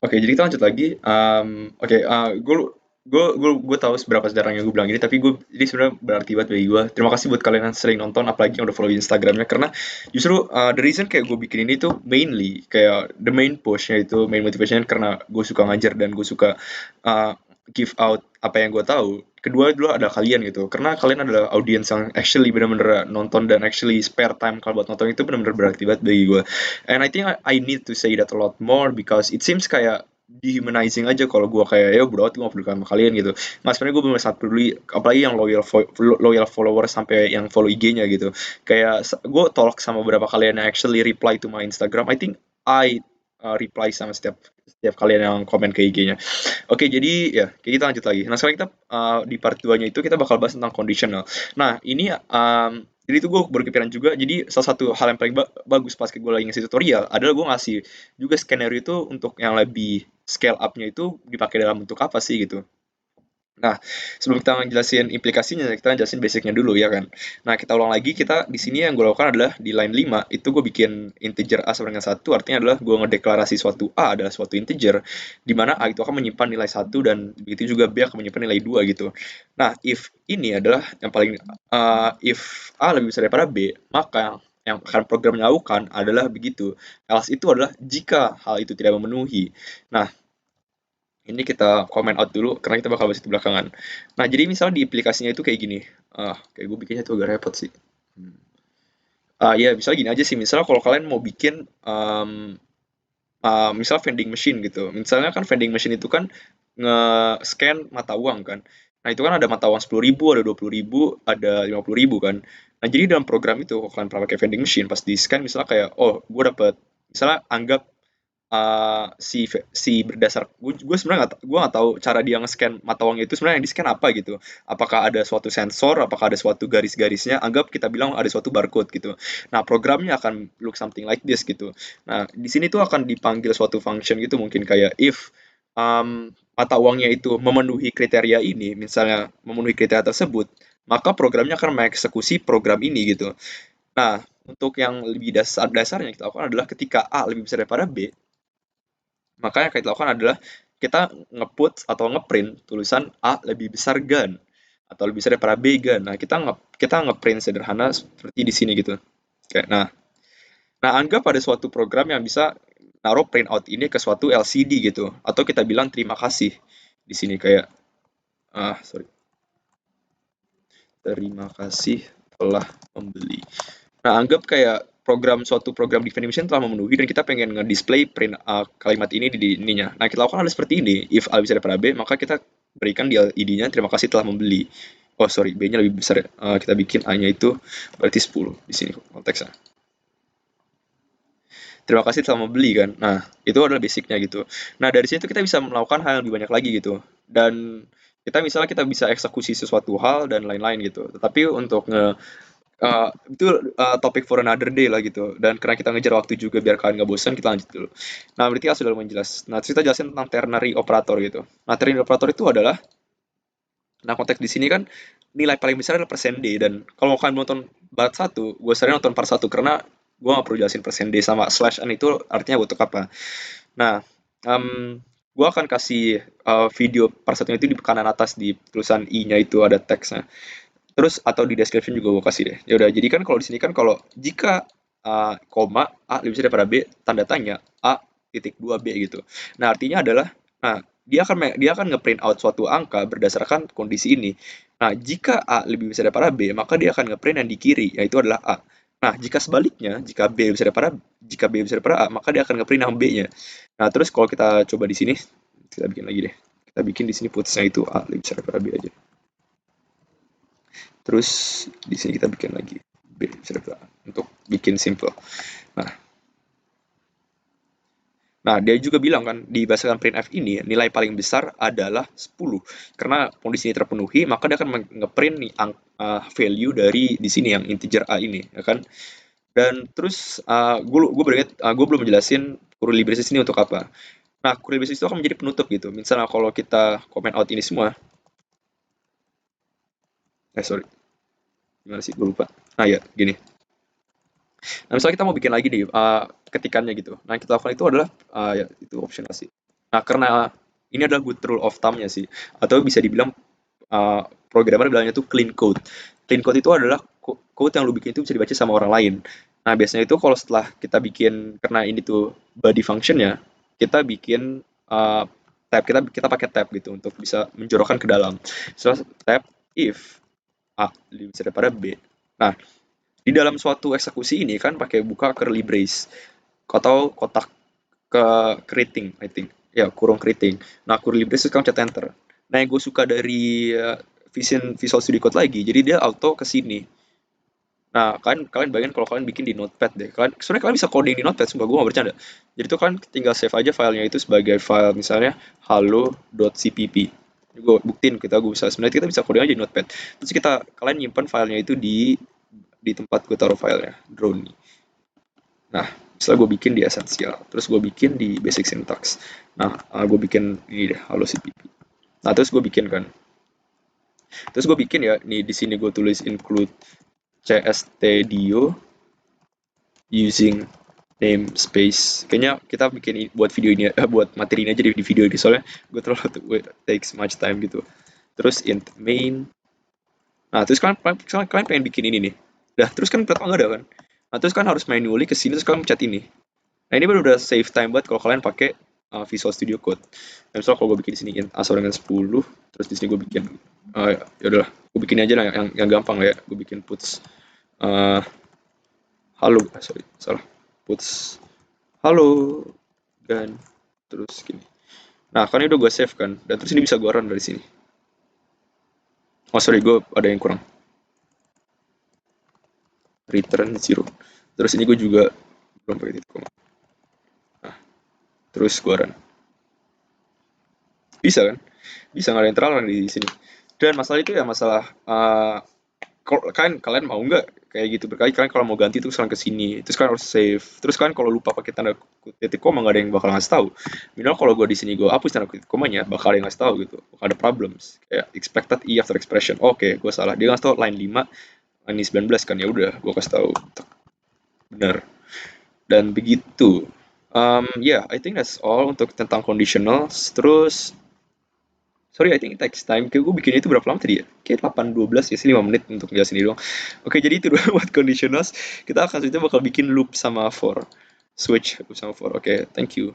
Oke, jadi kita lanjut lagi. Oke, gue tahu seberapa sejarahnya gue bilang ini, tapi gue jadi sebenarnya berarti banget bagi gue. Terima kasih buat kalian yang sering nonton, apalagi yang udah follow Instagramnya, karena justru the reason kayak gue bikin ini tuh mainly kayak the main pushnya itu main motivationnya karena gue suka ngajar dan gue suka uh, give out apa yang gue tahu. Kedua dulu ada kalian gitu, karena kalian adalah audiens yang actually bener-bener nonton dan actually spare time kalau buat nonton itu bener-bener berarti banget bagi gue. And I think I need to say that a lot more because it seems kayak dehumanizing aja kalau gue kayak ya bro gue gak peduli sama kalian gitu. Mas sebenarnya gue bener sangat peduli, apalagi yang loyal followers sampai yang follow IG-nya gitu. Kayak gue talk sama beberapa kalian yang actually reply to my Instagram. I think I reply sama setiap setiap kalian yang komen ke IG-nya. Oke, jadi ya kita lanjut lagi. Nah, sekarang kita di part 2-nya itu kita bakal bahas tentang conditional. Nah, ini jadi itu gue berkepikiran juga. Jadi salah satu hal yang paling bagus pas gue lagi ngasih tutorial adalah gue ngasih juga skenario itu untuk yang lebih scale up-nya itu dipakai dalam bentuk apa sih gitu. Nah, sebelum kita ngejelasin implikasinya, kita jelasin basicnya dulu ya kan. Nah, kita ulang lagi, kita di sini yang gue lakukan adalah di line 5 itu gue bikin integer A sama dengan satu, artinya adalah gue ngedeklarasi suatu A adalah suatu integer, di mana A itu akan menyimpan nilai satu dan begitu juga B akan menyimpan nilai 2 gitu. Nah, if ini adalah yang paling, if A lebih besar daripada B, maka yang akan program lakukan adalah begitu. Else itu adalah jika hal itu tidak memenuhi. Nah, ini kita comment out dulu karena kita bakal bahas itu belakangan. Nah, jadi misalnya di aplikasinya itu kayak gini. Kayak gue bikinnya tuh agak repot sih. Hmm. Ya, misalnya gini aja sih. Misalnya kalau kalian mau bikin, misal vending machine gitu. Misalnya kan vending machine itu kan nge-scan mata uang kan. Nah, itu kan ada mata uang 10.000, ada 20.000, ada 50.000 kan. Nah, jadi dalam program itu, kalau kalian pernah pakai vending machine, pas di-scan misalnya kayak, oh, gue dapet, misalnya anggap si berdasar gue sebenarnya nggak tahu cara dia nge-scan mata uangnya itu sebenarnya yang di-scan apa gitu. Apakah ada suatu sensor, apakah ada suatu garis-garisnya, anggap kita bilang ada suatu barcode gitu. Nah, programnya akan look something like this gitu. Nah, di sini tuh akan dipanggil suatu function gitu mungkin kayak if mata uangnya itu memenuhi kriteria ini, misalnya memenuhi kriteria tersebut, maka programnya akan mengeksekusi program ini gitu. Nah, untuk yang lebih dasarnya kita lakukan adalah ketika A lebih besar daripada B, maka yang kita lakukan adalah kita nge-put atau nge-print tulisan A lebih besar gan atau lebih besar daripada B gan. Nah, kita nge-print sederhana seperti di sini gitu. Kayak nah anggap ada suatu program yang bisa naruh printout ini ke suatu LCD gitu atau kita bilang terima kasih di sini kayak sorry, terima kasih telah membeli. Nah, anggap kayak suatu program di Funimation telah memenuhi dan kita pengen nge-display print kalimat ini di ininya. Nah, kita lakukan hal seperti ini. If A bisa daripada B, maka kita berikan di ID-nya terima kasih telah membeli. Oh, sorry, B-nya lebih besar. Kita bikin A-nya itu berarti 10 di sini konteksnya. Terima kasih telah membeli kan. Nah, itu adalah basicnya gitu. Nah, dari situ kita bisa melakukan hal yang lebih banyak lagi gitu. Dan kita bisa eksekusi sesuatu hal dan lain-lain gitu. Tetapi untuk itu topik for another day lah gitu. Dan karena kita ngejar waktu juga biar kalian nggak bosan, kita lanjut dulu. Nah, berarti kan sudah lumayan jelas. Nah, terus kita jelasin tentang ternary operator gitu. Nah, ternary operator itu adalah, nah konteks di sini kan nilai paling besar adalah persen D dan kalau kalian nonton part satu, gue sering nonton part satu karena gue nggak perlu jelasin persen D sama slash n itu artinya untuk apa. Nah, gue akan kasih video part satunya itu di kanan atas di tulisan i-nya itu ada teksnya. Terus atau di description juga gue kasih deh. Ya udah, jadi kan kalau di sini kan kalau jika koma A lebih besar daripada B, tanda tanya A titik 2 B gitu. Nah, artinya adalah nah dia akan nge-print out suatu angka berdasarkan kondisi ini. Nah, jika A lebih besar daripada B, maka dia akan nge-print yang di kiri, yaitu adalah A. Nah, jika sebaliknya, jika B besar daripada A, maka dia akan nge-print yang B-nya. Nah, terus kalau kita coba di sini, kita bikin lagi deh. Kita bikin di sini putusnya itu A lebih besar daripada B aja. Terus di sini kita bikin lagi B untuk bikin simple. Nah, nah dia juga bilang kan di berdasarkan printf ini nilai paling besar adalah 10 karena kondisi ini terpenuhi maka dia akan ngeprint nih value dari di sini yang integer a ini ya kan. Dan terus gue belum menjelasin curly braces ini untuk apa. Nah, curly braces itu akan menjadi penutup gitu. Misalnya kalau kita comment out ini semua, sorry, gimana sih gue lupa. Nah ya gini. Nah, misalnya kita mau bikin lagi nih ketikannya gitu. Nah, yang kita lakukan itu adalah ya itu option sih. Nah, karena ini adalah good rule of thumb-nya sih, atau bisa dibilang programmer bilangnya itu clean code. Clean code itu adalah code yang lu bikin itu bisa dibaca sama orang lain. Nah, biasanya itu kalau setelah kita bikin, karena ini tuh body function-nya, kita bikin tab, kita pakai tab gitu untuk bisa menjorokkan ke dalam. Setelah tab if A lebih besar daripada B. Nah, di dalam suatu eksekusi ini kan pakai buka curly brace atau kotak ke keriting, I think. Ya, kurung keriting. Nah, curly brace itu kan pencet enter. Nah, yang gue suka dari Visual Studio Code lagi, jadi dia auto ke sini. Nah, kalian bayangin kalau kalian bikin di Notepad deh. Sebenarnya kalian bisa coding di Notepad, sumpah gue gak bercanda. Jadi itu kan tinggal save aja filenya itu sebagai file misalnya halo.cpp. Gue buktiin gue bisa sebenarnya kita bisa coding aja di Notepad. Terus kalian nyimpan filenya itu di tempat gue taruh filenya, drone. Nah, setelah gue bikin di Essential, terus gue bikin di Basic Syntax. Nah, gue bikin ini deh, halo CPP. Nah, terus gue bikin kan. Terus gue bikin ya, nih di sini gue tulis include cstdio using namespace. Kayaknya kita bikin buat video ini, buat materi ini aja di video ini, soalnya gue terlalu takes much time gitu. Terus int main. Nah, terus kalian pengen bikin ini nih. Dah, terus kan ternyata nggak ada kan. Nah, terus kan harus manually ke sini, terus kalian pencet ini. Nah, ini baru udah save time banget kalau kalian pakai Visual Studio Code. Nah, misalnya kalau gue bikin di sini asal dengan 10, terus di sini gue bikin ya udahlah, gue bikin aja lah yang gampang lah ya. Gue bikin puts uh, halo, sorry, salah. Puts halo dan terus gini. Nah, kan ini udah gue save kan, dan terus ini bisa gue run dari sini. Oh sorry, gue ada yang kurang. Return 0. Terus ini gue juga belum pakai titik koma. Nah, terus gue run. Bisa kan? Bisa nggak ada yang terlarang di sini. Dan masalah itu ya masalah kalian mau nggak kayak gitu berkali kalian kalau mau ganti terus kalian ke sini terus kalian harus save terus kalian kalau lupa pakai tanda titik koma nggak ada yang bakal ngasih tahu minimal kalau gue di sini gue hapus tanda titik komanya bakal ada yang ngasih tahu gitu bakal ada problems kayak expected e after expression oke gue salah dia ngasih tahu line 5 line 19 kan ya udah gue kasih tahu benar dan begitu yeah, I think that's all untuk tentang conditionals terus. Sorry, I think it takes time. Kayak gue bikin itu berapa lama tadi ya? Kayak 8:12 ya sih 5 menit untuk jelasin ini doang. Oke, jadi itu dulu buat conditionals. Kita akan selanjutnya bakal bikin loop sama for. Switch loop sama for. Oke, thank you.